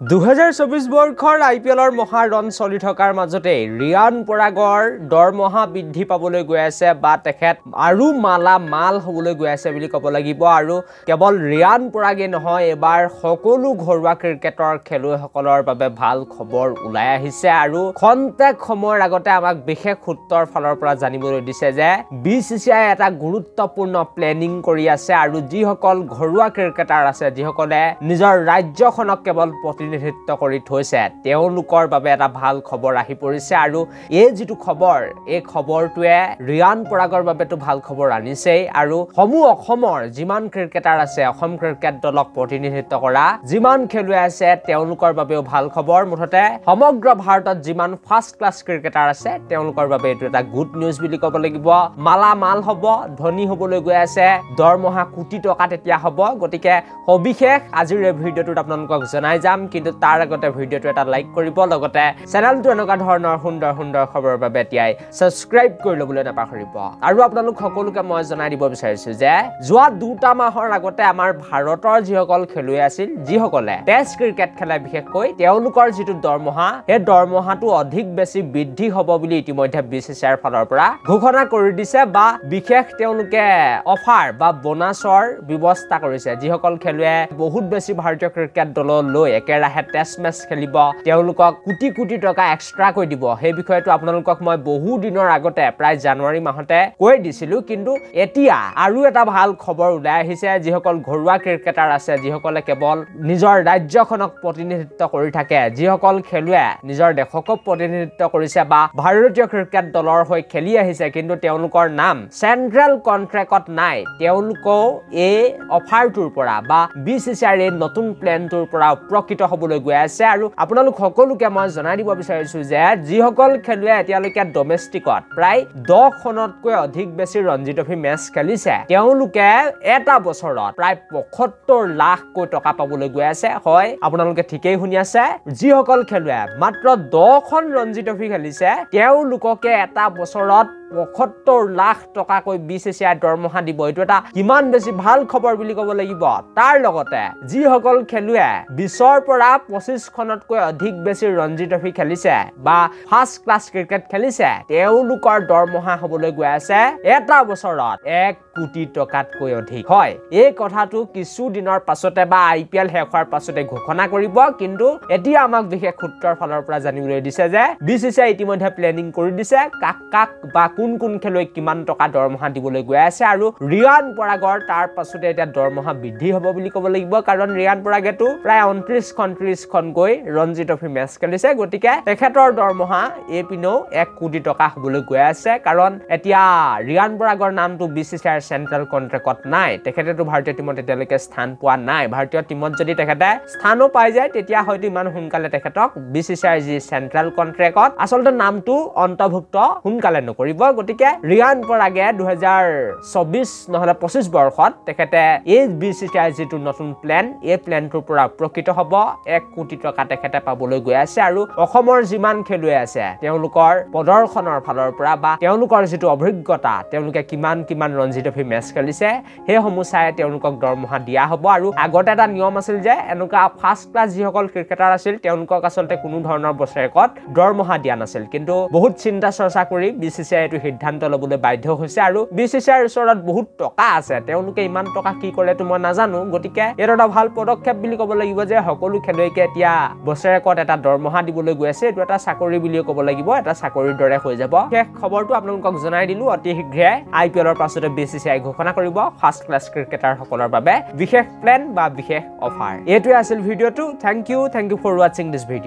2024 বৰ্ষৰ আইপিএলৰ মহাৰণ চলি থকাৰ মাজতে ৰিয়ান পৰাগৰ দৰমহা বৃদ্ধি পাবলৈ গৈ আছে বা তেখেত আৰু মাল হ'বলৈ গৈ আছে বুলি ক'ব লাগিব আৰু কেৱল ৰিয়ান পৰাগে নহয় এবাৰ সকলো ঘৰুৱা ক্ৰিকেটৰ খেলুৱৈসকলৰ বাবে ভাল খবৰ ওলাই আহিছে আৰু খন্তেক সময়ৰ আগতে আমাক বিশেষ সূত্ৰৰ ফালৰ পৰা জানিবলৈ দিছে যে বিসিসিআই এটা গুৰুত্বপূৰ্ণ প্লেনিং কৰি আছে আৰু যিসকল ঘৰুৱা ক্ৰিকেটাৰ আছে যিসকলে নিজৰ ৰাজ্যখনক কেৱল প্ৰতিনিধিত্ব কৰি থৈছে তেওঁলোকৰ বাবে এটা ভাল খবৰ আহি পৰিছে আৰু এই যেটো খবৰ এই খবৰটোৱে ৰিয়ান পৰাগৰ বাবেটো ভাল খবৰ আনিছে আৰু অসমৰ যিমান ক্ৰিকেটাৰ আছে অসম ক্ৰিকেট দলক প্ৰতিনিধিত্ব কৰা যিমান খেলুৱৈ আছে তেওঁলোকৰ বাবেও ভাল খবৰ মুঠতে সমগ্ৰ ভাৰতত যিমান ফাৰ্ষ্ট ক্লাছ ক্ৰিকেটাৰ আছে তেওঁলোকৰ বাবে এটো এটা গুড নিউজ বুলি ক'ব লাগিব মাল হ'ব ধনী হ'বলৈ গৈ আছে দৰমহা কোটি টকা তেতিয়া হ'ব গতিকে সবিশেষ আজিৰ এই ভিডিঅ'টোত আপোনালোকক জনাই যাম কিন্তু তাৰ আগতে ভিডিঅ'টো এটা লাইক কৰিব লগতে চেনেলটো এনেকুৱা ধৰণৰ সুন্দৰ খবৰৰ বাবে এতিয়াই সাবস্ক্ৰাইব কৰি ল'বলৈ নাপাহৰিব আৰু আপোনালোক সকলোকে মই জনাই দিব বিচাৰিছো যে যোৱা 2টা মাহৰ আগতে আমাৰ ভাৰতৰ যিসকল খেলুৱৈ আছিল যিসকলে টেষ্ট ক্ৰিকেট খেলে বিশেষকৈ তেওঁলোকৰ যেটো দৰমহা এই দৰমহাটো অধিক বেছি বৃদ্ধি হ'ব বুলি ইতিমধ্যে বিসিসিআইৰ ফালৰ পৰা ঘোষণা কৰি দিছে বা বিশেষ তেওঁলোকে অফাৰ বা বোনাছৰ ব্যৱস্থা কৰিছে যিসকল খেলুৱৈ বহুত বেছি ভাৰতীয় ক্ৰিকেট দললৈ একেৰাহে টেষ্ট মেচ খেলিব তেওঁলোকক কোটি টকা এক্সট্ৰা কৈ দিব সেই বিষয়টো আপোনালোকক মই বহু দিনৰ আগতে প্ৰায় জানুৱাৰী মাহতে কৈ দিছিলো কিন্তু এতিয়া আৰু এটা ভাল খবৰ ওলাই আহিছে যিসকল ঘৰুৱা ক্ৰিকেটাৰ আছে যিসকলে কেৱল নিজৰ ৰাজ্যখনক প্ৰতিনিধিত্ব কৰি থাকে যিসকল খেলুৱৈ নিজৰ দেশক প্ৰতিনিধিত্ব কৰিছে বা ভাৰতীয় ক্ৰিকেট দলৰ হৈ খেলি আহিছে কিন্তু তেওঁলোকৰ নাম চেন্ট্ৰেল কন্ট্ৰেক্টত নাই তেওঁলোকও এই অফাৰটোৰ পৰা বা বিসিসিআইৰ এই নতুন প্লেনটোৰ পৰা উপকৃত হ'বলৈ গৈ আছে আৰু আপোনালোক সকলোকে মই জনাই দিব বিচাৰিছো যে যিসকল খেলুৱৈ এতিয়ালৈকে ডমেষ্টিকত প্ৰায় 10 খনতকৈ অধিক বেছি ৰঞ্জি ট্ৰফী মেচ খেলিছে তেওঁলোকে এটা বছৰত প্ৰায় 75 লাখ কৈ টকা পাবলৈ গৈ আছে হয় আপোনালোকে ঠিকই শুনি আছে যিসকল খেলুৱৈ মাত্ৰ 10 খন ৰঞ্জি ট্ৰফী খেলিছে তেওঁলোককে এটা বছৰত 75 লাখ টকা কৈ বিসিসিআই দৰমহা দিব এটো এটা কিমান বেছি ভাল খবৰ বুলি ক'ব লাগিব তাৰ লগতে যিসকল খেলুৱৈ 20ৰ পৰা 25 খনতকৈ অধিক বেছি ৰঞ্জি ট্ৰফী খেলিছে বা ফাৰ্ষ্ট ক্লাছ ক্ৰিকেট খেলিছে তেওঁলোকৰ দৰমহা হ'বলৈ গৈ আছে এটা বছৰত 1 কোটি টকাতকৈ অধিক হয় এই কথাটো কিছু দিনৰ পাছতে বা আইপিএল শেষ হোৱাৰ পাছতে ঘোষণা কৰিব কিন্তু এতিয়া আমাক বিশেষ সূত্ৰৰ ফালৰ পৰা জানিবলৈ দিছে যে বিসিসিআই ইতিমধ্যে প্লেনিং কৰি দিছে কাক বা কোন খেলুৱৈ কিমান টকা দৰমহা দিবলৈ গৈ আছে আৰু ৰিয়ান পৰাগৰ তাৰ পাছতে এটা দৰমহা বৃদ্ধি হ'ব বুলি ক'ব লাগিব কাৰণ ৰিয়ান পৰাগেটো প্ৰায় 29 খন গৈ ৰঞ্জি ট্ৰফী মেচ খেলিছে গতিকে তেখেতৰ দৰমহা এপিনো 1 কোটি টকা হ'বলৈ গৈ আছে কাৰণ এতিয়া ৰিয়ান পৰাগৰ নামটো বিসিসিআইৰ চেন্ট্ৰেল কন্ট্ৰেক্টত নাই তেখেতেটো ভাৰতীয় টিমত এতিয়ালৈকে স্থান পোৱা নাই ভাৰতীয় টিমত যদি তেখেতে স্থানো পাই যায় তেতিয়া হয়তো ইমান সোনকালে তেখেতক বিসিসিআইৰ যি চেন্ট্ৰেল কন্ট্ৰেক্টত আচলতে নামটো অন্তৰ্ভুক্ত সোনকালে নকৰিব গতিকে ৰিয়ান পৰাগে 2024 নহলে 25 বৰ্ষত তেখেতে এই বিসিসিআইৰ যেটো নতুন প্লেন এই প্লেনটোৰ পৰা উপকৃত হ'ব 1 কোটি টকা তেখেতে পাবলৈ গৈ আছে আৰু অসমৰ যিমান খেলুৱৈ আছে তেওঁলোকৰ প্ৰদৰ্শনৰ ফালৰ পৰা বা তেওঁলোকৰ যেটো অভিজ্ঞতা তেওঁলোকে কিমান ৰঞ্জি ট্ৰফী মেচ খেলিছে সেই সমুচাই তেওঁলোকক দৰমহা দিয়া হ'ব আৰু আগতে এটা নিয়ম আছিল যে এনেকুৱা ফাৰ্ষ্ট ক্লাছ যিসকল ক্ৰিকেটাৰ আছিল তেওঁলোকক আচলতে কোনো ধৰণৰ বছৰেকত দৰমহা দিয়া নাছিল কিন্তু বহুত চিন্তা চৰ্চা কৰি বিসিসিআই এটো সিদ্ধান্ত ল'বলৈ বাধ্য হৈছে আৰু বিসিসিআইৰ ওচৰত বহুত টকা আছে তেওঁলোকে ইমান টকা কি কৰে তো মই নাজানো গতিকে এটো এটা ভাল পদক্ষেপ বুলি ক'ব লাগিব যে সকলো খেলুৱৈকে এতিয়া বছৰেকত এটা দৰমহা দিবলৈ গৈ আছে এটো এটা চাকৰি বুলি ক'ব লাগিব এটা চাকৰিৰ দৰে হৈ যাব শেষ খবৰটো আপোনালোকক জনাই দিলো অতি শীঘ্ৰে আইপিএলৰ পাছতে বিসিসিআই ঘোষণা কৰিব ফাৰ্ষ্ট ক্লাছ ক্ৰিকেটাৰ সকলৰ বাবে বিশেষ প্লেন বা বিশেষ অফাৰ এটোৱে আছিল ভিডিঅ'টো thank you for watching this video